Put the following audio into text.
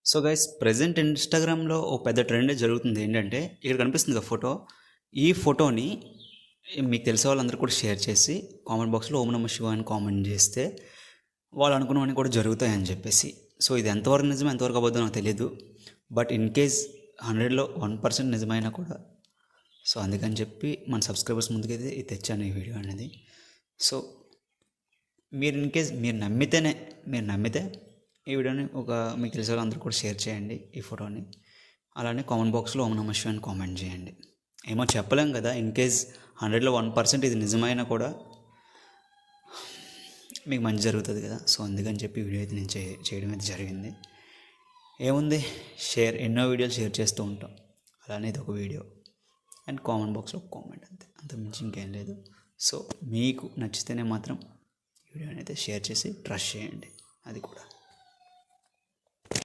So guys present ఇన్స్టాగ్రామ్లో ఓ పెద్ద trend జరుగుతుంది. ఏంటంటే ఇక్కడ కనిపిస్తుంది కదా ఫోటో. ఈ ఫోటోని మీకు తెలిసే వాళ్ళందరూ కూడా షేర్ చేసి కామెంట్ బాక్స్లో ఓం నమః శివాయ అని కామెంట్ చేస్తే వాళ్ళు అనుకున్నవన్నీ కూడా జరుగుతాయని చెప్పేసి. సో ఇది ఎంతవరకు నిజం ఎంతవరకు అబద్ధం నాకు తెలియదు. బట్ ఇన్ కేస్ 100లో 1% నిజమైనా కూడా సో అందుకని చెప్పి మన సబ్స్క్రైబర్స్ ముందుకైతే ఇది తెచ్చాను ఈ వీడియో అనేది. సో మీరు ఇన్ కేస్ మీరు నమ్మితే ఈ వీడియోని మీకు తెలిసే వాళ్ళందరూ కూడా షేర్ చేయండి ఈ ఫోటోని. అలానే కామెంట్ బాక్స్లో ఓం నమః శివాయ అని కామెంట్ చేయండి. ఏమో చెప్పలేం కదా, ఇన్ కేస్ 100లో 1% ఇది నిజమైనా కూడా మీకు మంచి జరుగుతుంది కదా. సో అందుకని చెప్పి వీడియో అయితే నేను చేయడం అయితే జరిగింది. ఏముంది, ఎన్నో వీడియోలు షేర్ చేస్తూ ఉంటాం, అలానే ఇది ఒక వీడియో అండ్ కామెంట్ బాక్స్లో ఒక కామెంట్, అంత మించి ఇంకేం లేదు. సో మీకు నచ్చితేనే మాత్రం వీడియోని అయితే షేర్ చేసి ట్రస్ట్ చేయండి, అది కూడా.